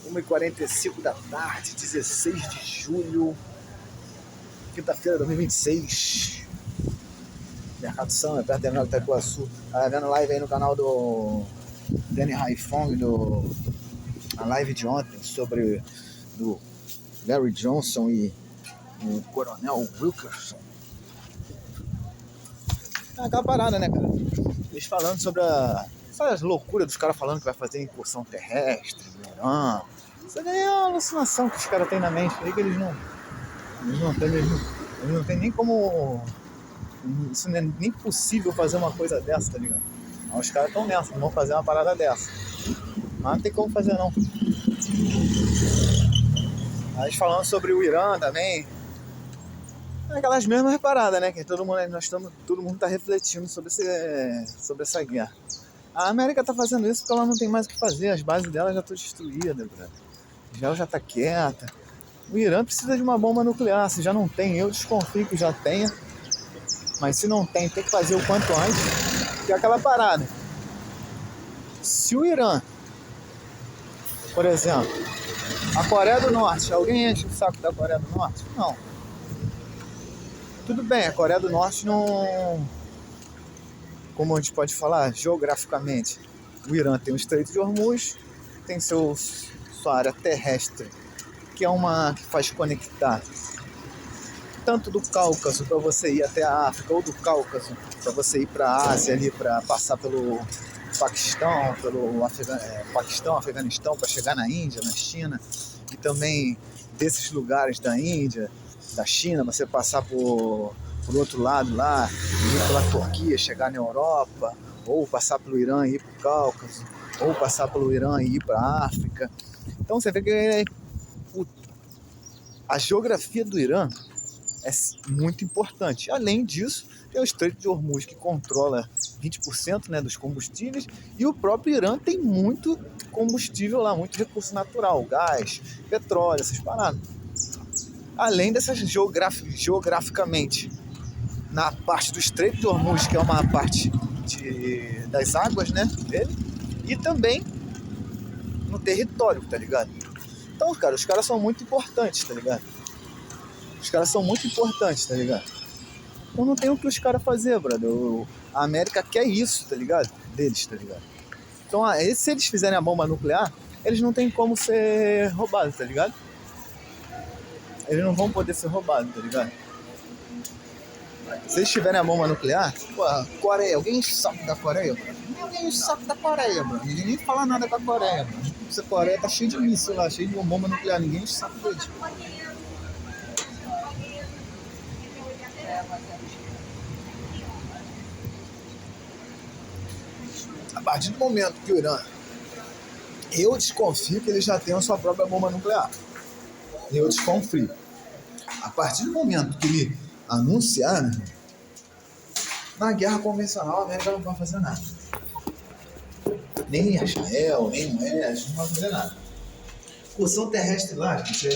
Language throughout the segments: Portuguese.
1h45 da tarde, 16 de julho, quinta-feira de 2026. Mercado São, perto do terminal de Itacoaçu. Tá vendo live aí no canal do Danny Haifong, a live de ontem sobre do Larry Johnson e o Coronel Wilkerson. É aquela parada, né, cara? Eles falando sobre as loucuras dos caras falando que vai fazer incursão terrestre, Irã. Isso daí é uma alucinação que os caras têm na mente aí, que eles não tem nem como. Isso não é nem possível fazer uma coisa dessa, tá ligado? Mas os caras estão nessa, não vão fazer uma parada dessa. Mas não tem como fazer, não. Aí falando sobre o Irã também. Aquelas mesmas paradas, né? Que todo mundo tá refletindo sobre essa guerra. A América tá fazendo isso porque ela não tem mais o que fazer. As bases dela já estão destruídas, né? Israel já tá quieta. O Irã precisa de uma bomba nuclear. Se já não tem, eu desconfio que já tenha. Mas se não tem que fazer o quanto antes. Que é aquela parada. Se o Irã, por exemplo, a Coreia do Norte, alguém enche o saco da Coreia do Norte? Não. Tudo bem, a Coreia do Norte não... Como a gente pode falar, geograficamente, o Irã tem o Estreito de Hormuz, tem sua área terrestre, que é uma que faz conectar tanto do Cáucaso para você ir até a África, ou do Cáucaso para você ir para a Ásia, ali para passar pelo Paquistão, Afeganistão, para chegar na Índia, na China, e também desses lugares da Índia, da China, você passar por outro lado lá, ir pela Turquia, chegar na Europa, ou passar pelo Irã e ir para o Cáucaso, ou passar pelo Irã e ir para a África. Então você vê que a geografia do Irã é muito importante. Além disso, tem o Estreito de Hormuz, que controla 20%, né, dos combustíveis, e o próprio Irã tem muito combustível lá, muito recurso natural, gás, petróleo, essas paradas. Além dessas geograficamente, na parte do Estreito de Hormuz, que é uma parte das águas, né, dele, e também no território, tá ligado? Então, cara, os caras são muito importantes, tá ligado? Então não tem o que os caras fazer, brother. A América quer isso, tá ligado? Deles, tá ligado? Então, se eles fizerem a bomba nuclear, eles não tem como ser roubados, tá ligado? Eles não vão poder ser roubados, tá ligado? Se eles tiverem a bomba nuclear, pô, Coreia, alguém enche o saco da Coreia? Ninguém enche o saco da Coreia, mano. Ninguém nem fala nada com a Coreia, mano. Essa Coreia tá cheia de míssil lá, cheia de bomba nuclear. Ninguém enche o saco deles. A partir do momento que o Irã... Eu desconfio que eles já tenham a sua própria bomba nuclear. Eu desconfio. A partir do momento que ele anunciar, né, na guerra convencional, a América não vai fazer nada. Nem Israel, nem o Oeste, não vai fazer nada. Incursão terrestre lá, gente,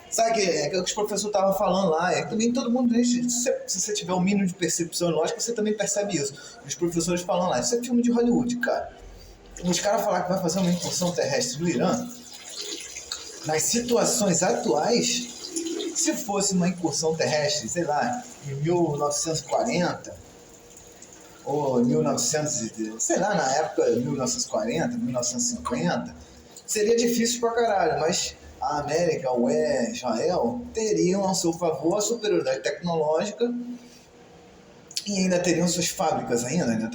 sabe que os professores estavam falando lá, também todo mundo, se você tiver um mínimo de percepção lógica, você também percebe isso. Os professores falam lá, isso é filme de Hollywood, cara. Os caras falaram que vai fazer uma incursão terrestre no Irã, nas situações atuais, se fosse uma incursão terrestre, sei lá, em 1940, ou 1900, sei lá, na época 1940, 1950, seria difícil pra caralho, mas a América, o Israel, teriam ao seu favor a superioridade tecnológica e ainda teriam suas fábricas ainda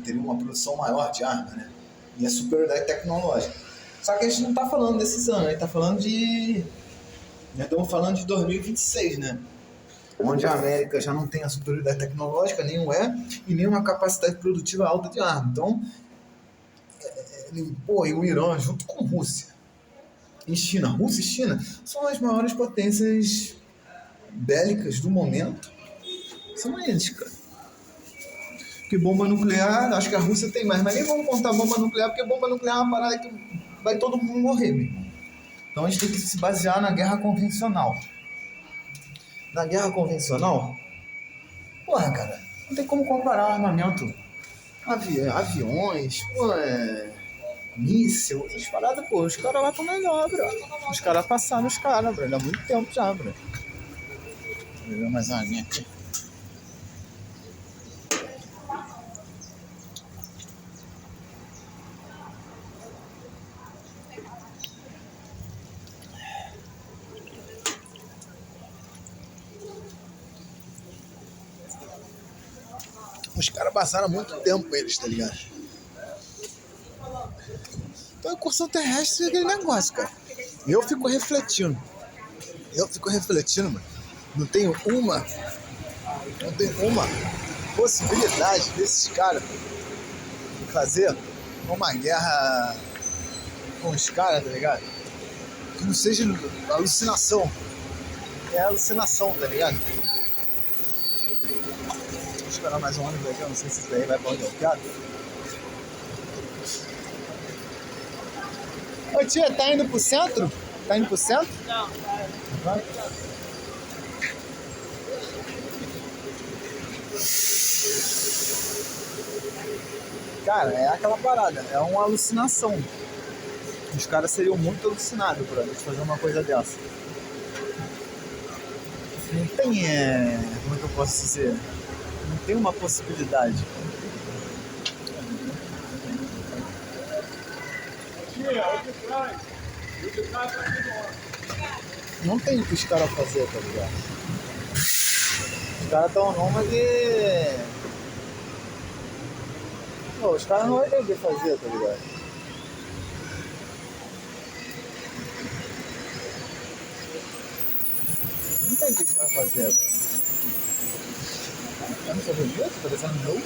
teriam uma produção maior de arma, né? E a superioridade tecnológica. Só que a gente não tá falando desses anos, a gente tá falando estamos falando de 2026, né? Onde a América já não tem a superioridade tecnológica, nem e nem uma capacidade produtiva alta de arma. Então, e o Irã, junto com a Rússia e China, Rússia e China são as maiores potências bélicas do momento. São eles, cara. Porque bomba nuclear, acho que a Rússia tem mais, mas nem vamos contar bomba nuclear, porque bomba nuclear é uma parada que vai todo mundo morrer, meu irmão. Então a gente tem que se basear na guerra convencional. Na guerra convencional, porra, cara, não tem como comparar armamento. Aviões, míssil, essas paradas, pô, os caras lá estão melhor, bro. Os caras passaram os caras, bro. Há muito tempo já, bro. Deixa eu ver mais uma linha aqui. Os caras passaram muito tempo eles, tá ligado? Então a incursão terrestre é aquele negócio, cara. Eu fico refletindo, mano. Não tem uma possibilidade desses caras fazer uma guerra com os caras, tá ligado? Que não seja alucinação. É alucinação, tá ligado? Vou esperar mais um ônibus aqui, eu não sei se isso daí vai pra onde eu quero. Ô tia, tá indo pro centro? Tá indo pro centro? Não, Vai. Cara, é aquela parada, é uma alucinação. Os caras seriam muito alucinados por eles fazer uma coisa dessa. Não tem, como é que eu posso dizer? Não tem uma possibilidade. Não tem o que os caras fazer, tá ligado? Os caras tão nômade. Pô, os caras não vão ter o que fazer, tá ligado? Não tem o que os caras fazer. Eu não tô vendo isso? Tá descendo jogo?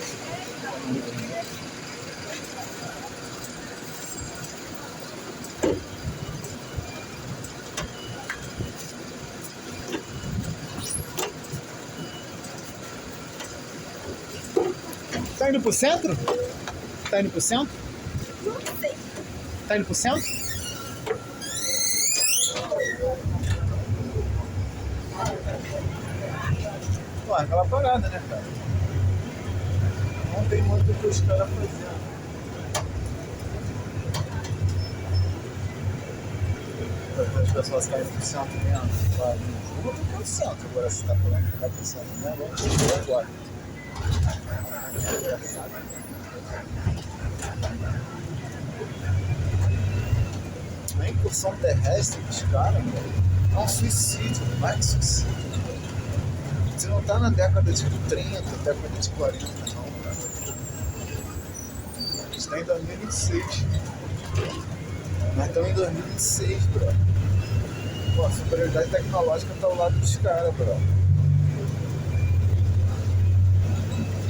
Tá indo pro centro? Tá indo pro centro? não sei. Tá indo pro centro? Pô, é aquela parada, né, cara? Não tem muito o que os caras fazendo. As pessoas caem pro centro mesmo. Claro, eu vou pro centro agora, se tá falando que vai pro centro mesmo, vamos ver agora. A incursão terrestre dos caras, é um suicídio, mais que suicídio. Você não tá na década de 30, década de 40, não, cara. A gente tá em 2026. Nós estamos em 2026, bro. Pô, a superioridade tecnológica tá ao lado dos caras, bro.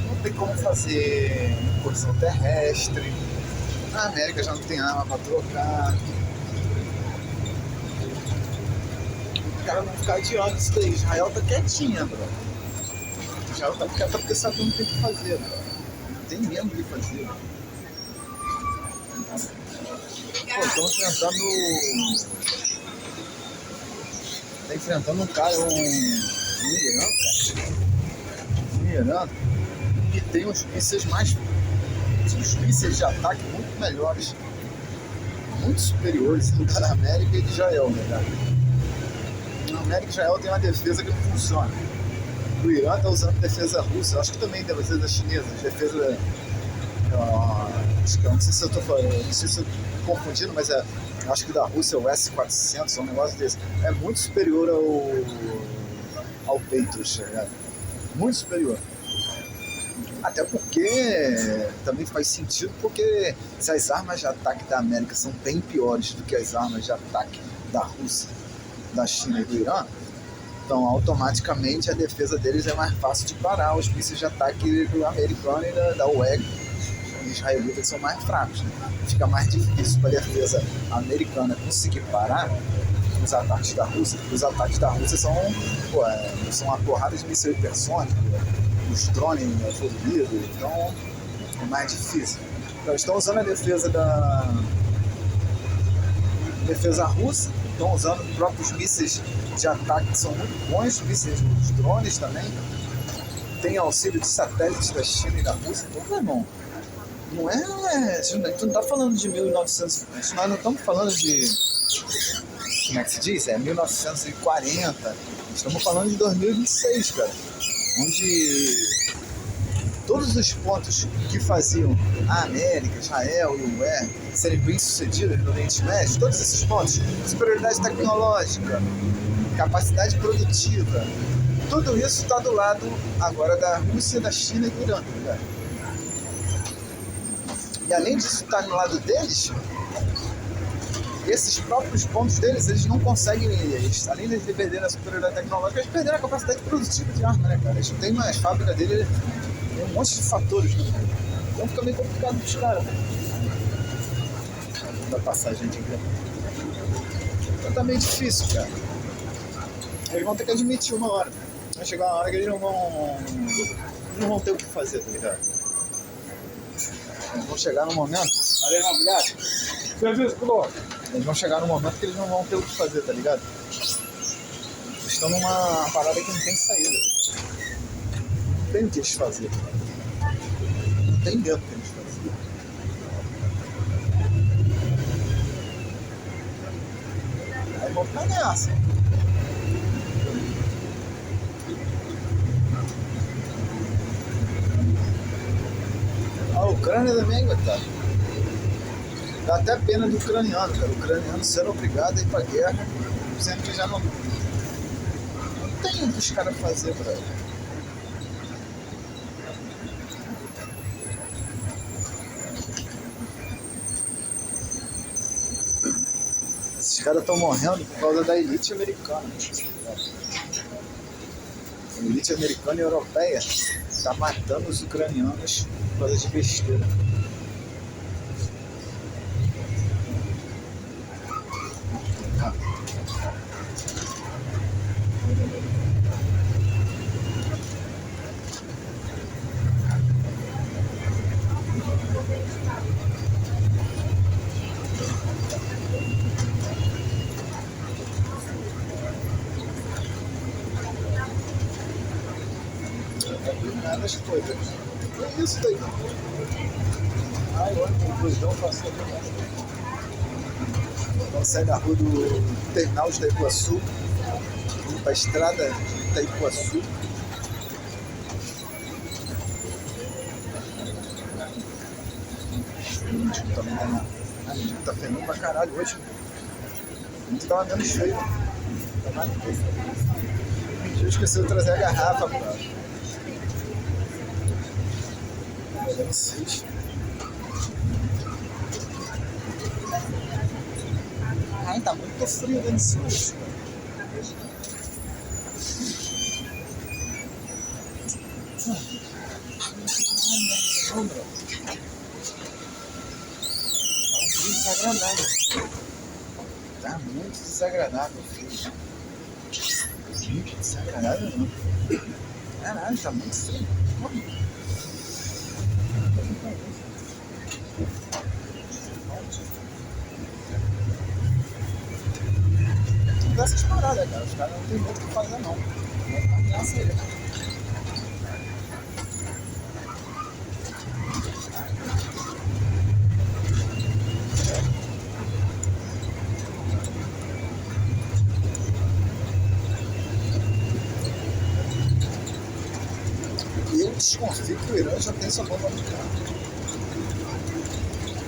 Não tem como fazer incursão terrestre. A América já não tem arma pra trocar. Os caras vão ficar adiando isso daí. Israel tá quietinha, bro. Israel tá quieta porque sabe que não tem o que fazer, bro. Não tem mesmo o que fazer. Pô, estão enfrentando. Tá enfrentando um cara, um Irã, cara. Um Irã. E tem uns mísseis mais. Uns mísseis de ataque muito melhores. Muito superiores da América e de Israel, né, cara? Na América e Israel tem uma defesa que não funciona. O Irã tá usando defesa russa, acho que também tem defesa chinesa, defesa. Acho que eu não sei se eu tô falando, não sei se eu tô confundindo, mas acho que da Rússia é o S-400, é um negócio desse. É muito superior ao Patriot, né? Muito superior. Até porque também faz sentido, porque se as armas de ataque da América são bem piores do que as armas de ataque da Rússia, da China e do Irã, então automaticamente a defesa deles é mais fácil de parar. Os mísseis de ataque do americano e da UE israelitas são mais fracos, né? Fica mais difícil para a defesa americana conseguir parar os ataques da Rússia. Os ataques da Rússia são uma porrada de mísseis hipersônicos, os drones evoluídos, então é mais difícil. Então estão usando a defesa russa, estão usando os próprios mísseis de ataque que são muito bons, mísseis dos drones também. Tem auxílio de satélites da China e da Rússia, então, meu irmão, Não é. Tu não tá falando de 1900. Nós não estamos falando de. Como é que se diz? É 1940. Estamos falando de 2026, cara. Onde todos os pontos que faziam a América, Israel e o UE serem bem-sucedidos no Oriente Médio, todos esses pontos, superioridade tecnológica, capacidade produtiva, tudo isso está do lado agora da Rússia, da China e do Irã, tá ligado? E além disso estar no lado deles, esses próprios pontos deles, eles não conseguem, além de eles perderem a superioridade tecnológica, eles perderam a capacidade produtiva de arma, né, cara? Eles não tem mais fábrica dele, tem um monte de fatores, né? Então fica meio complicado pros caras, né? Da passagem de grana. Então tá meio difícil, cara. Eles vão ter que admitir uma hora. Vai chegar uma hora que eles não vão ter o que fazer, tá ligado? Eles vão chegar num momento. Valeu, obrigado. Serviço, piloto. Eles vão chegar num momento que eles não vão ter o que fazer, tá ligado? Eles estão numa parada que não tem saída. Não tem o que eles fazer. Não tem dentro o que eles fazer. Aí vão ficar nessa. A Ucrânia também, coitado. Dá até pena do ucraniano, cara. O ucraniano sendo obrigado a ir pra guerra, sendo que já não tem o que os caras fazer pra ele. Esses caras estão morrendo por causa da elite americana. A elite americana e europeia está matando os ucranianos por causa de besteira. Das coisas. É isso daí. Ai, olha, o busão passou aqui. Vamos sair da rua do terminal de Itaipuaçu, indo para a estrada de Itaipuaçu. O mendigo também tá na. O mendigo tá fenando pra caralho hoje. A gente tava menos feio. Tá mais feio. O mendigo esqueceu de trazer a garrafa, pô. Ai, tá muito frio dentro desse lixo. Desagradável. Tá muito desagradável, filho. Muito desagradável não. Caralho, tá muito frio. Essas paradas, cara. Os caras não tem muito o que fazer, não. Vai ficar aí. E eu desconfio que o Irã já tem sua bomba nuclear.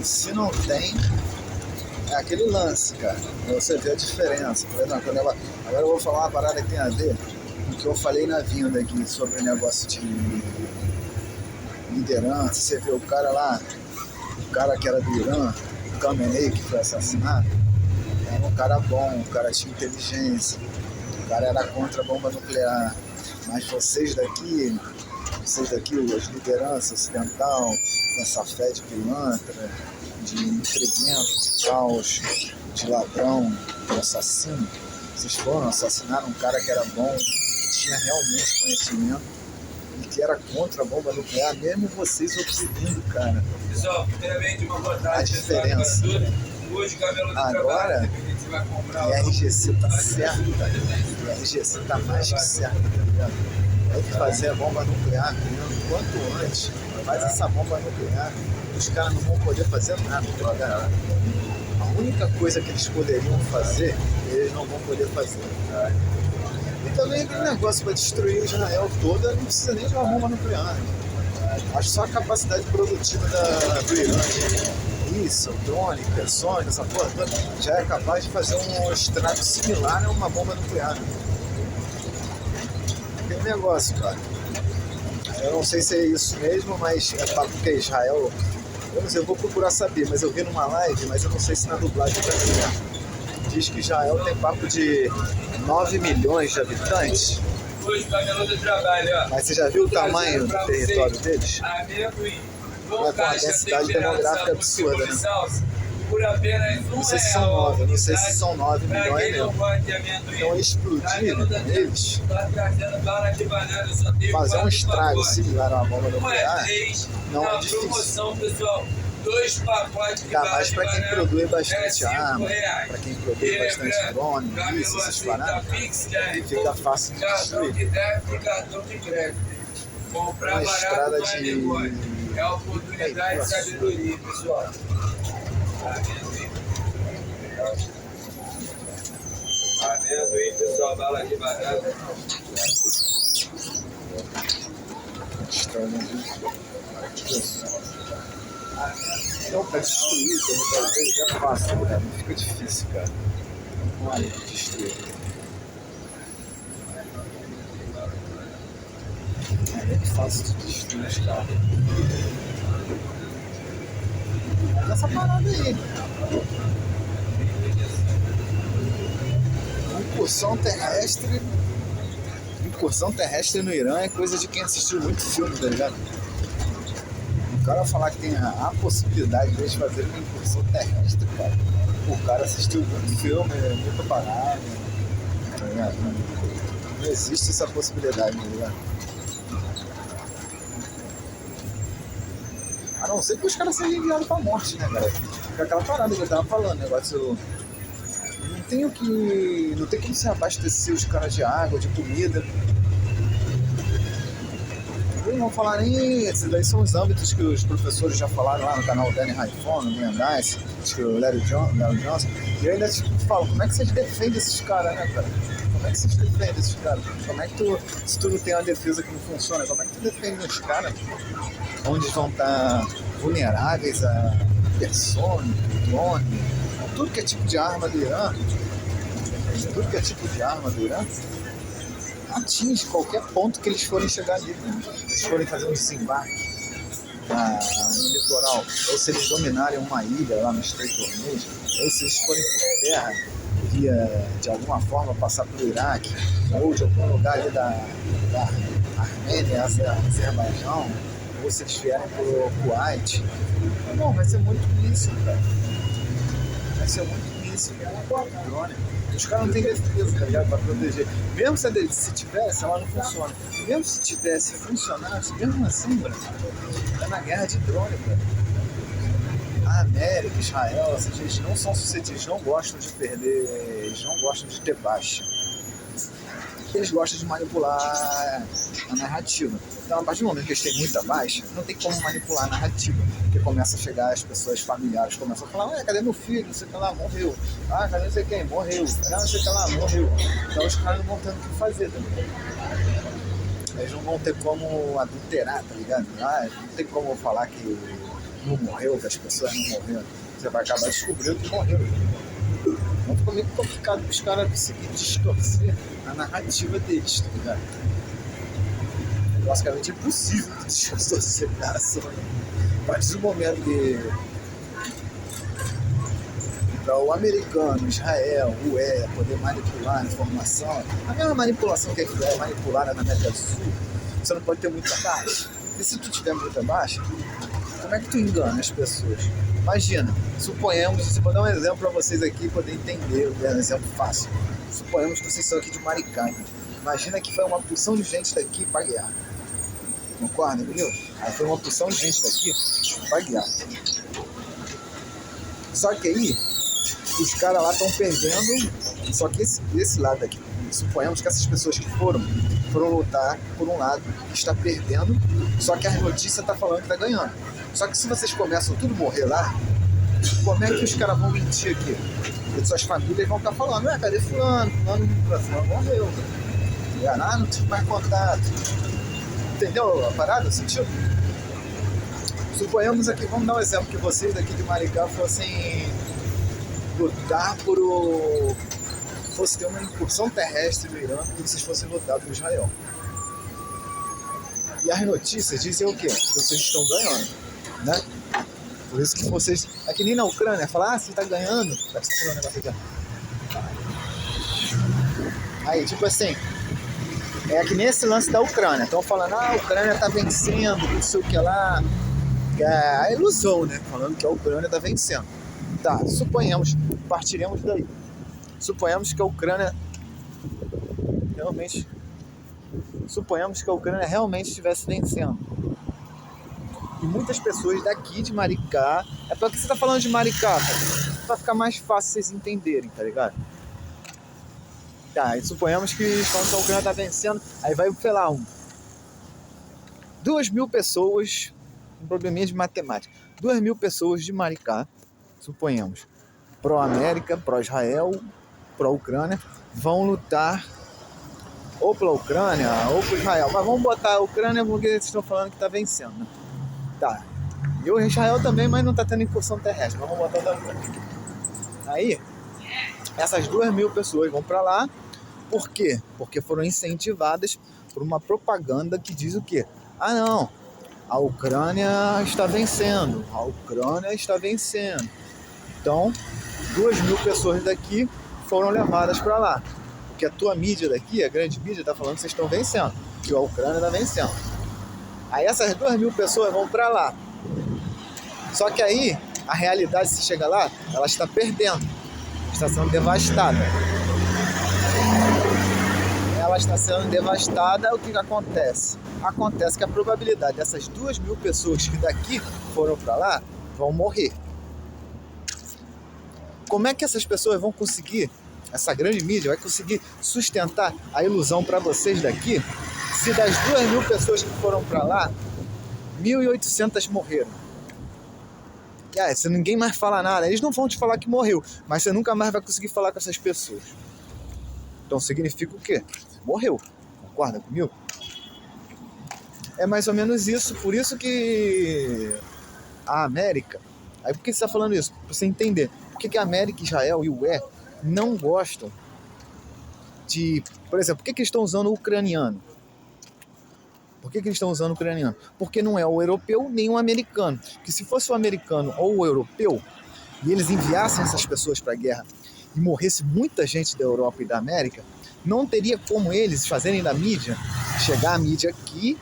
Se não tem, é aquele lance, cara. Você vê a diferença. Por exemplo, agora eu vou falar uma parada que tem a ver com o que eu falei na vinda aqui sobre o negócio de liderança. Você vê o cara lá, o cara que era do Irã, o Khamenei, que foi assassinado, era um cara bom, um cara tinha inteligência, o cara era contra a bomba nuclear. Mas vocês daqui, as lideranças ocidental, com essa fé de pilantra, de entreguento, de caos, de ladrão, de assassino, vocês foram, assassinaram um cara que era bom, que tinha realmente conhecimento e que era contra a bomba nuclear, mesmo vocês oprimindo, cara. Pessoal, primeiramente uma boa tarde. A diferença. Hoje, cabelo do agora, a RGC tá certa, a RGC tá mais que certa, tá ligado? Tem que fazer a bomba nuclear mesmo, quanto antes, faz essa bomba nuclear. os caras não vão poder fazer nada, cara. A única coisa que eles poderiam fazer, eles não vão poder fazer. Tá? E também aquele negócio para destruir Israel toda, não precisa nem de uma bomba nuclear. Acho só a capacidade produtiva do Irã. Isso, drone, hipersônica, essa porra toda, já é capaz de fazer um estrago similar a uma bomba nuclear. Aquele negócio, cara. Eu não sei se é isso mesmo, mas é papo que é Israel. Eu não sei, eu vou procurar saber, mas eu vi numa live, mas eu não sei se na dublagem tá aqui. Diz que Israel tem papo de 9 milhões de habitantes. Hoje, caminhão do trabalho, ó. Mas você já viu o tamanho do território deles? Amendoim. Com uma densidade demográfica absurda, né? Por apenas Não sei se são 9, não sei se são 9 milhões mesmo. Então explodir eles, fazer um estrago similar a uma bomba nuclear, não é difícil. Pessoal, 2 pacotes de ainda mais para quem produz bastante arma, R$5. para quem produz bastante drone, isso, essas paradas, fica fácil de destruir. Cartão de crédito. Comprar Uma estrada barato de... é oportunidade e sabedoria, pessoal. Amendoim, pessoal, bala de batata. Então, para destruir o território deles é fácil, né? Não fica difícil, cara. Olha, destruir. É bem fácil de destruir os caras. Mas essa parada aí. Incursão terrestre no Irã é coisa de quem assistiu muito filme, tá ligado? O cara falar que tem a possibilidade de eles fazerem uma incursão terrestre, cara. O cara assistiu muito filme, muita parada, tá ligado? Não existe essa possibilidade, tá ligado? A não ser que os caras sejam enviados pra morte, né, cara? Fica aquela parada que eu tava falando, negócio... Não tem como se abastecer os caras de água, de comida. Não vão falar nem... Esses daí são os âmbitos que os professores já falaram lá no canal Danny Raifon, no Mendice, acho que o Larry Johnson. E eu ainda te falo, como é que vocês defendem esses caras, né, cara? Como é que vocês defendem esses caras? Como é que se tu não tem uma defesa que não funciona, como é que tu defende os caras onde vão estar vulneráveis a hipersônico, drone, tudo que é tipo de arma do Irã, atinge qualquer ponto que eles forem chegar ali, né? Eles forem fazer um desembarque no litoral, ou se eles dominarem uma ilha lá no Estreito de Hormuz, ou se eles forem por terra, via de alguma forma passar pelo Iraque, ou de algum lugar ali da Armênia, Azerbaijão, ou se eles vierem pro Kuwait. Bom, vai ser muito míssil, cara. Vai ser muito míssil, drone. Os caras não têm defesa, tá ligado? Pra proteger. Mesmo se tivesse, ela não funciona. Mesmo se tivesse, funcionasse, mesmo assim, mano, é na guerra de drone, cara. A América, Israel, essas gente não são suscetíveis, não gostam de perder, eles não gostam de ter baixa. Eles gostam de manipular a narrativa. Então, a partir do momento que eles têm muita baixa, não tem como manipular a narrativa. Porque começa a chegar as pessoas familiares, começam a falar, cadê meu filho? Não sei o que lá, morreu. Ah, cadê não sei quem? Morreu. Ah, não sei o que lá, morreu. Então os caras não vão ter o que fazer também. Eles não vão ter como adulterar, tá ligado? Ah, não tem como falar que não morreu, que as pessoas não morreram. Você vai acabar descobrindo que morreu. Então fica muito complicado para os caras conseguirem distorcer a narrativa deles, tá ligado? É basicamente impossível distorcer a narração. A partir do momento que para o americano, Israel, o UE poder manipular a informação, a mesma manipulação que é manipulada na América do Sul, você não pode ter muita baixa. E se tu tiver muita baixa, como é que tu engana as pessoas? Imagina, suponhamos, vou dar um exemplo para vocês aqui poderem entender, um exemplo fácil. Suponhamos que vocês são aqui de Maricá. Imagina que foi uma porção de gente daqui para guiar. Concorda, entendeu? Aí foi uma porção de gente daqui para guiar. Só que aí, os caras lá estão perdendo, só que esse lado aqui, suponhamos que essas pessoas que foram lutar por um lado que está perdendo, só que a notícia está falando que está ganhando. Só que se vocês começam tudo a morrer lá, como é que os caras vão mentir aqui? Porque suas famílias vão estar falando, cadê fulano? Fulano morreu. Não tive mais contato. Entendeu a parada, o sentido? Suponhamos aqui, vamos dar um exemplo, que vocês daqui de Maricá fossem lutar fosse ter uma incursão terrestre do Irã e vocês fossem lutar por Israel. E as notícias dizem o quê? Que vocês estão ganhando, né? Por isso que vocês... É que nem na Ucrânia, falar, você tá ganhando. Vai que você tá falando um negócio aqui, ó. Aí, tipo assim, é que nem esse lance da Ucrânia. Estão falando, a Ucrânia tá vencendo, não sei o que lá. É a ilusão, né? Falando que a Ucrânia tá vencendo. Tá, suponhamos, partiremos daí. Suponhamos que a Ucrânia realmente estivesse vencendo. E muitas pessoas daqui de Maricá... É porque você tá falando de Maricá, cara, pra ficar mais fácil vocês entenderem, tá ligado? Tá, e suponhamos que quando a Ucrânia tá vencendo, aí vai, sei lá, 2.000 pessoas, um probleminha de matemática, 2.000 pessoas de Maricá, suponhamos, pró-América, pró-Israel, pró-Ucrânia, vão lutar ou pela Ucrânia ou por Israel. Mas vamos botar a Ucrânia porque vocês estão falando que tá vencendo, né? Tá. E o Israel também, mas não tá tendo incursão terrestre. Vamos botar o da Ucrânia. Aí, essas 2.000 pessoas vão para lá. Por quê? Porque foram incentivadas por uma propaganda que diz o quê? Não, a Ucrânia está vencendo. A Ucrânia está vencendo. Então, 2.000 pessoas daqui foram levadas para lá. Porque a tua mídia daqui, a grande mídia, está falando que vocês estão vencendo. Que a Ucrânia está vencendo. Aí essas 2.000 pessoas vão para lá. Só que aí, a realidade, se chega lá, ela está perdendo. Está sendo devastada. Ela está sendo devastada, o que acontece? Acontece que a probabilidade dessas 2.000 pessoas que daqui foram para lá, vão morrer. Como é que essas pessoas vão conseguir, essa grande mídia vai conseguir sustentar a ilusão para vocês daqui, se das 2.000 pessoas que foram para lá, 1.800 morreram? E aí, se ninguém mais fala nada, eles não vão te falar que morreu, mas você nunca mais vai conseguir falar com essas pessoas. Então significa o quê? Morreu. Concorda comigo? É mais ou menos isso, por isso que a América... Aí por que você está falando isso? Para você entender. Por que a América, Israel e o UE não gostam de... Por exemplo, por que eles estão usando o ucraniano? Por que eles estão usando o ucraniano? Porque não é o europeu nem o americano. Porque se fosse o americano ou o europeu, e eles enviassem essas pessoas para a guerra e morresse muita gente da Europa e da América, não teria como eles fazerem da mídia, chegar a mídia aqui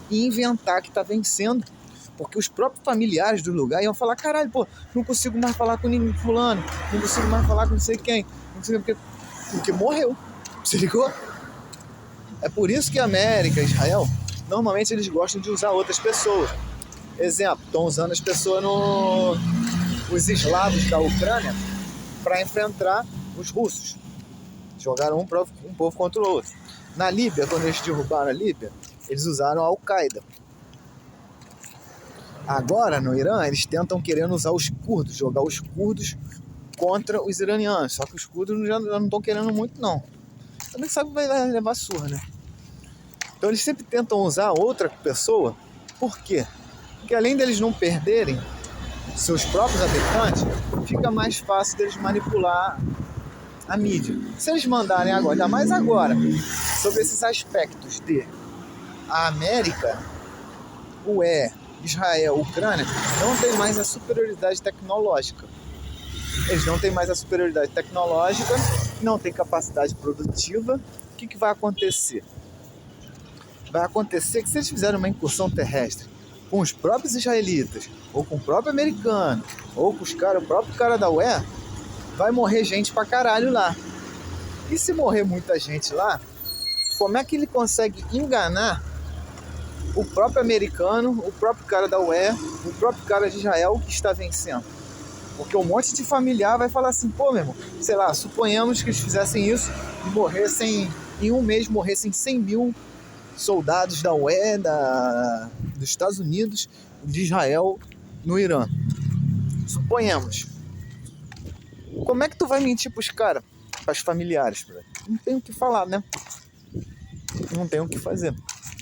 e inventar que está vencendo. Porque os próprios familiares do lugar iam falar, caralho, pô, não consigo mais falar com ninguém fulano, não consigo mais falar com não sei quem, não sei porque morreu. Se ligou? É por isso que a América e Israel, normalmente eles gostam de usar outras pessoas. Exemplo, estão usando as pessoas os eslavos da Ucrânia para enfrentar os russos. Jogaram um povo contra o outro. Na Líbia, quando eles derrubaram a Líbia, eles usaram a Al-Qaeda. Agora, no Irã, eles tentam querendo usar os curdos, jogar os curdos contra os iranianos. Só que os curdos já não estão querendo muito, não. Também sabe que vai levar surra, né? Então eles sempre tentam usar outra pessoa. Por quê? Porque além deles não perderem seus próprios habitantes, fica mais fácil deles manipular a mídia. Se eles mandarem agora, ainda mais agora, sobre esses aspectos de a América, UE, Israel, Ucrânia, não tem mais a superioridade tecnológica. Eles não têm mais a superioridade tecnológica, não têm capacidade produtiva. O que vai acontecer? Vai acontecer que se eles fizerem uma incursão terrestre com os próprios israelitas, ou com o próprio americano, ou com o próprio cara da UE, vai morrer gente pra caralho lá. E se morrer muita gente lá, como é que ele consegue enganar o próprio americano, o próprio cara da UE, o próprio cara de Israel que está vencendo? Porque um monte de familiar vai falar assim, pô, meu irmão, sei lá, suponhamos que eles fizessem isso e morressem, em um mês morressem 100.000 soldados da UE, dos Estados Unidos, de Israel no Irã. Suponhamos. Como é que tu vai mentir pros caras, pros familiares, brother? Não tem o que falar, né? Não tem o que fazer.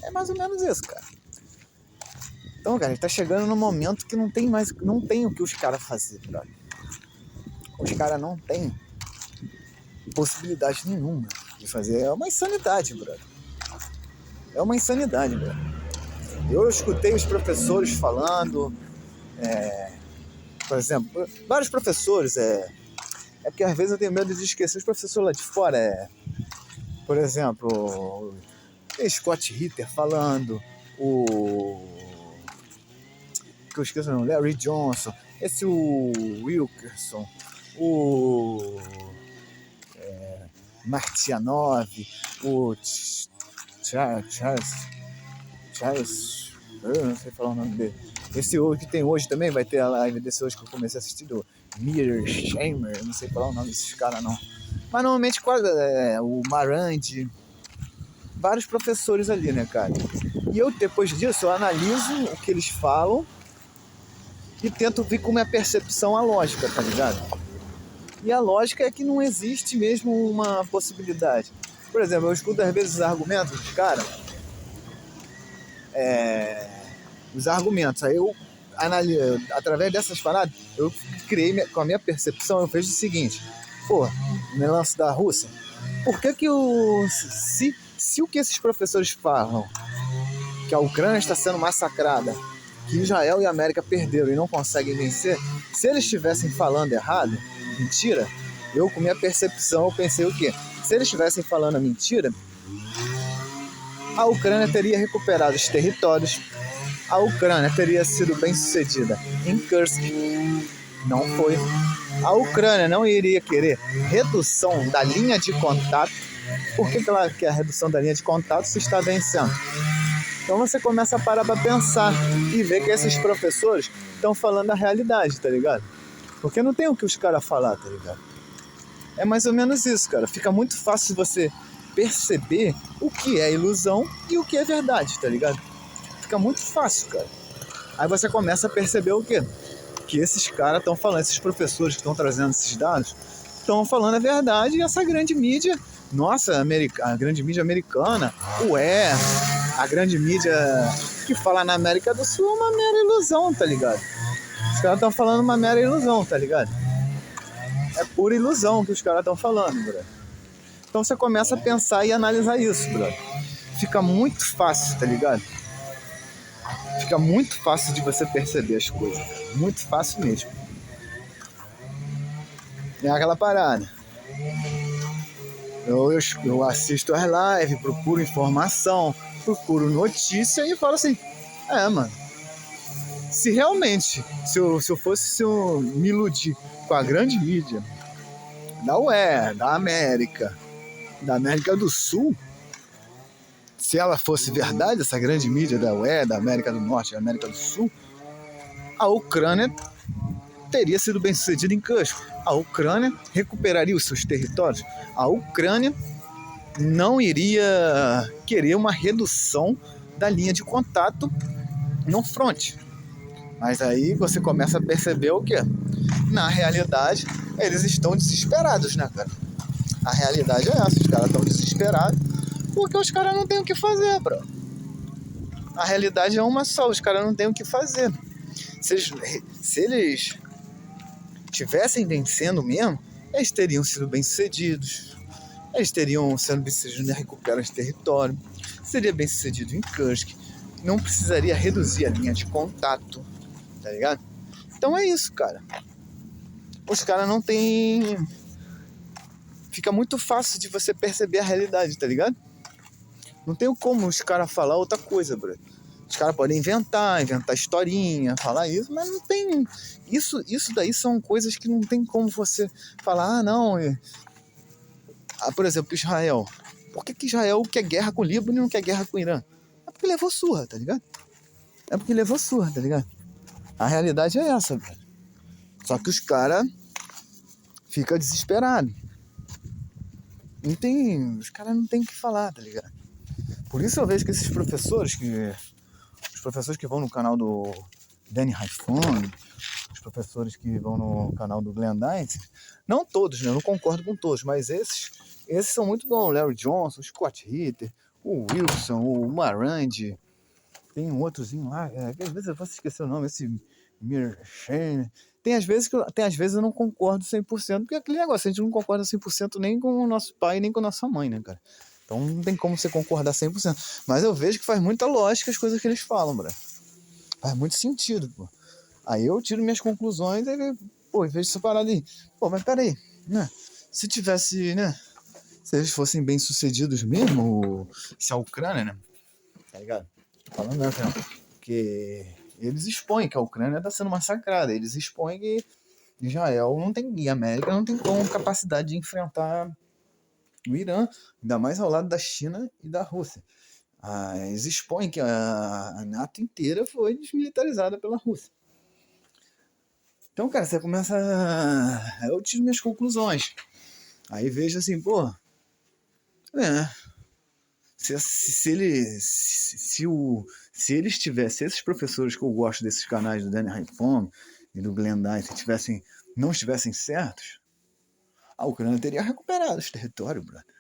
É mais ou menos isso, cara. Então, cara, a gente tá chegando num momento que não tem o que os caras fazer, brother. Os caras não têm possibilidade nenhuma de fazer. É uma insanidade, brother. É uma insanidade, brother. Eu escutei os professores falando, por exemplo, vários professores, porque às vezes eu tenho medo de esquecer os professores lá de fora, por exemplo, o Scott Ritter falando, que eu esqueço não, Larry Johnson, o Wilkerson, o Martianov, o Charles, eu não sei falar o nome dele. Esse que tem hoje também, vai ter a live desse hoje que eu comecei a assistir, do Mearsheimer, eu não sei falar o nome desses caras não. Mas normalmente quase o Marandi, vários professores ali, né, cara? E eu, depois disso, eu analiso o que eles falam e tento ver como é a percepção, a lógica, tá ligado? E a lógica é que não existe mesmo uma possibilidade. Por exemplo, eu escuto às vezes os argumentos dos caras, os argumentos, aí eu analiso, através dessas paradas, eu criei, com a minha percepção, eu vejo o seguinte: pô, no lance da Rússia, por que se o que esses professores falam, que a Ucrânia está sendo massacrada, que Israel e a América perderam e não conseguem vencer, se eles estivessem falando errado, mentira, eu com minha percepção eu pensei o quê? Se eles estivessem falando a mentira, a Ucrânia teria recuperado os territórios, a Ucrânia teria sido bem sucedida em Kursk, não foi. A Ucrânia não iria querer redução da linha de contato. Por que ela quer a redução da linha de contato se está vencendo? Então você começa a parar para pensar e ver que esses professores estão falando a realidade, tá ligado? Porque não tem o que os caras falar, tá ligado? É mais ou menos isso, cara. Fica muito fácil você perceber o que é ilusão e o que é verdade, tá ligado? Fica muito fácil, cara. Aí você começa a perceber o quê? Que esses caras estão falando, esses professores que estão trazendo esses dados, estão falando a verdade, e essa grande mídia, nossa, a grande mídia americana, a grande mídia que fala na América do Sul é uma mera ilusão, tá ligado? Os caras estão falando uma mera ilusão, tá ligado? É pura ilusão que os caras estão falando, brother. Então você começa a pensar e analisar isso, brother. Fica muito fácil, tá ligado? Fica muito fácil de você perceber as coisas. Muito fácil mesmo. É aquela parada. Eu assisto as lives, procuro informação, procuro notícia e falo assim: mano, se realmente, se eu fosse me iludir com a grande mídia da UE, da América do Sul, se ela fosse verdade, essa grande mídia da UE, da América do Norte e da América do Sul, a Ucrânia teria sido bem sucedida em Kursk. A Ucrânia recuperaria os seus territórios. A Ucrânia não iria querer uma redução da linha de contato no fronte. Mas aí você começa a perceber o quê? Na realidade, eles estão desesperados, né, cara? A realidade é essa, os caras estão desesperados porque os caras não têm o que fazer, bro. A realidade é uma só, os caras não têm o que fazer. Se eles tivessem vencendo mesmo, eles teriam sido bem-sucedidos. Eles teriam sendo bem-sucedidos em recuperar esse território. Seria bem-sucedido em Kursk. Não precisaria reduzir a linha de contato, tá ligado? Então é isso, cara. Os caras não têm... Fica muito fácil de você perceber a realidade, tá ligado? Não tem como os caras falar outra coisa, bro. Os caras podem inventar historinha, falar isso, mas não tem... Isso daí são coisas que não tem como você falar, não... por exemplo, Israel. Por que Israel quer guerra com o Líbano e não quer guerra com o Irã? É porque levou surra, tá ligado? A realidade é essa, velho. Só que os caras ficam desesperados. Os caras não tem o que falar, tá ligado? Por isso eu vejo que esses professores que vão no canal do Danny Haifong, os professores que vão no canal do Glendice. Não todos, né? Eu não concordo com todos, mas esses são muito bons. Larry Johnson, o Scott Ritter, o Wilson, o Marandi. Tem um outrozinho lá, que às vezes eu posso esquecer o nome, esse Mirchen. Tem às vezes eu não concordo 100%, porque é aquele negócio, a gente não concorda 100% nem com o nosso pai, nem com a nossa mãe, né, cara? Então não tem como você concordar 100%. Mas eu vejo que faz muita lógica as coisas que eles falam, bro. Faz muito sentido, pô. Aí eu tiro minhas conclusões e, pô, vejo essa parada aí. Pô, mas peraí, né? Se tivesse, né? Se eles fossem bem sucedidos mesmo, se a Ucrânia, né? Tá ligado? Tô falando mesmo, não. Porque eles expõem que a Ucrânia está sendo massacrada. Eles expõem que Israel não tem, e a América não tem como capacidade de enfrentar o Irã, ainda mais ao lado da China e da Rússia. Eles expõem que a NATO inteira foi desmilitarizada pela Rússia. Então, cara, você começa. Eu tiro minhas conclusões. Aí vejo assim, pô. Se eles tivessem, esses professores que eu gosto desses canais do Danny Haifong e do Glendice não estivessem certos, a Ucrânia teria recuperado esse território, brother.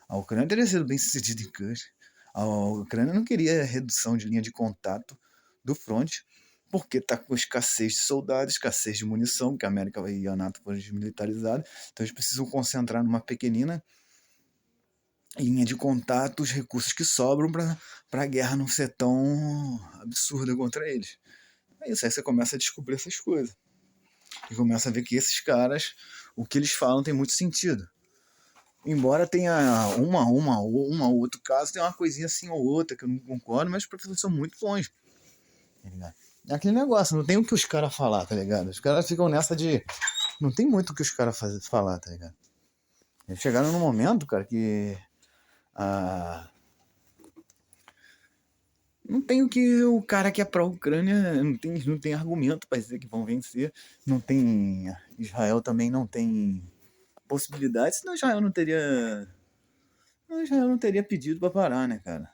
A Ucrânia teria sido bem sucedida em Kursk. A Ucrânia não queria redução de linha de contato do fronte, porque está com escassez de soldados, escassez de munição, que a América e a NATO foram desmilitarizadas, então eles precisam concentrar numa pequenina linha de contato os recursos que sobram para a guerra não ser tão absurda contra eles. É isso, aí você começa a descobrir essas coisas. E começa a ver que esses caras, o que eles falam tem muito sentido. Embora tenha ou outro caso, tem uma coisinha assim ou outra que eu não concordo, mas os professores são muito bons. Tá ligado? É aquele negócio, não tem o que os caras falar, tá ligado? Os caras ficam nessa de. Não tem muito o que os caras falar, tá ligado? Eles chegaram num momento, cara, que. Não tem o que o cara que é pró-Ucrânia, não tem argumento para dizer que vão vencer. Não tem. Israel também não tem possibilidade, senão Israel não teria. Israel não teria pedido para parar, né, cara?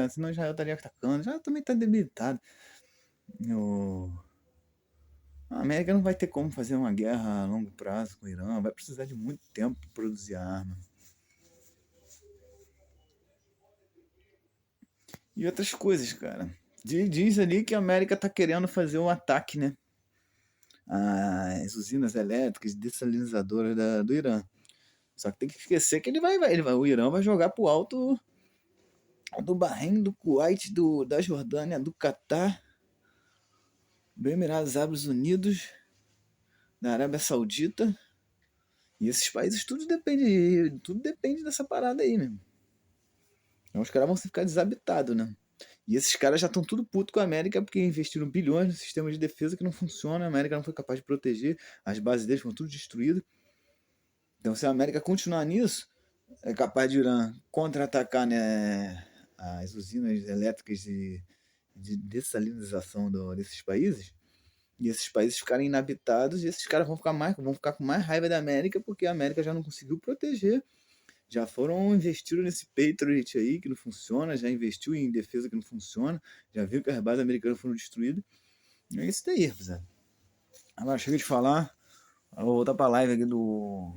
Senão Israel estaria atacando. Israel também tá debilitado. A América não vai ter como fazer uma guerra a longo prazo com o Irã. Vai precisar de muito tempo para produzir arma. E outras coisas, cara. Diz ali que a América tá querendo fazer um ataque, né? As usinas elétricas dessalinizadoras do Irã. Só que tem que esquecer que o Irã vai jogar pro alto do Bahrein, do Kuwait, da Jordânia, do Catar, do Emirados Árabes Unidos, da Arábia Saudita. E esses países tudo depende dessa parada aí, mesmo. Então os caras vão ficar desabitados, né? E esses caras já estão tudo puto com a América porque investiram bilhões no sistema de defesa que não funciona, a América não foi capaz de proteger, as bases deles foram tudo destruídas. Então se a América continuar nisso, é capaz de Irã contra-atacar, né, as usinas elétricas de dessalinização desses países, e esses países ficarem inabitados, e esses caras vão ficar com mais raiva da América porque a América já não conseguiu proteger. Já investiram nesse Patriot aí que não funciona, já investiu em defesa que não funciona, já viu que as bases americanas foram destruídas. É isso daí, rapaziada. Agora chega de falar, eu vou voltar pra live aqui do.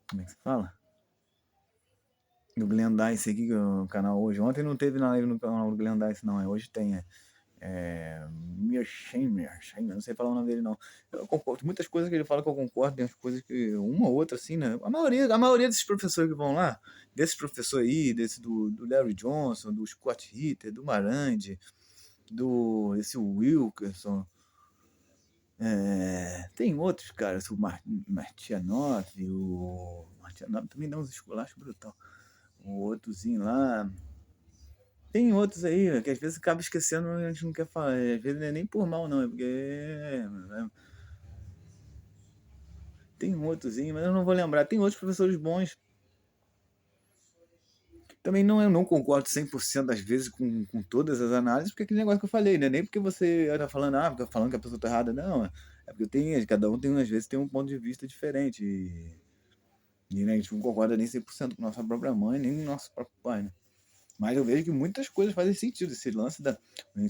Como é que se fala? Do Glendice aqui, que é o canal hoje. Ontem não teve na live no canal do Glendice, não. Hoje tem. Mirsheimer, não sei falar o nome dele não. Eu concordo, muitas coisas que ele fala que eu concordo, tem as coisas que uma ou outra assim, né? A maioria desses professores que vão lá, desse professor aí, desse do Larry Johnson, do Scott Ritter, do Marandi, esse Wilkerson, tem outros caras, o Martianov, também dá uns esculachos brutal. O outrozinho lá. Tem outros aí, que às vezes acaba esquecendo, a gente não quer falar. Às vezes não é nem por mal, não, é porque. Tem um outrozinho, mas eu não vou lembrar. Tem outros professores bons. Também eu não concordo 100% das vezes com todas as análises, porque é aquele negócio que eu falei, né? Nem porque você tá falando, tá falando que a pessoa tá errada, não. É porque cada um às vezes tem um ponto de vista diferente. E né, a gente não concorda nem 100% com nossa própria mãe, nem com nosso próprio pai, né? Mas eu vejo que muitas coisas fazem sentido. Esse lance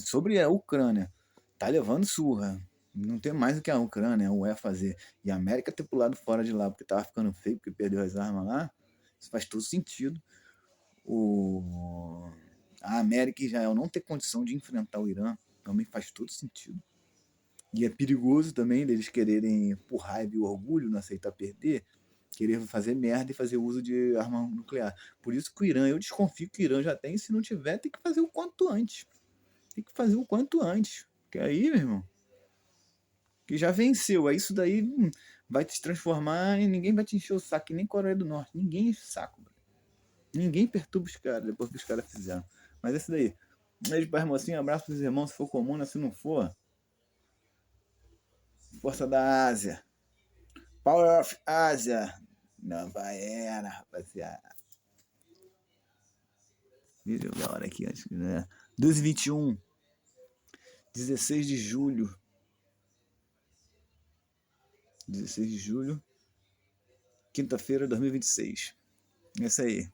sobre a Ucrânia tá levando surra. Não tem mais o que a Ucrânia, a UE fazer. E a América ter pulado fora de lá porque tava ficando feio, porque perdeu as armas lá. Isso faz todo sentido. A América e Israel não ter condição de enfrentar o Irã também faz todo sentido. E é perigoso também deles quererem, por raiva e orgulho, não aceitar perder, querer fazer merda e fazer uso de arma nuclear. Por isso que o Irã, eu desconfio que o Irã já tem, se não tiver, tem que fazer o quanto antes. Tem que fazer o quanto antes. Porque aí, meu irmão, que já venceu. Aí isso daí vai te transformar e ninguém vai te encher o saco, que nem Coreia do Norte. Ninguém enche o saco, bro. Ninguém perturba os caras depois que os caras fizeram. Mas é isso daí. Beijo para mocinho, abraço pros irmãos, se for comum, né? Se não for, força da Ásia. Power of Ásia. Nova era, rapaziada. Deixa eu ver a hora aqui antes, né? 2h21. 16 de julho. 16 de julho. Quinta-feira, 2026. É isso aí.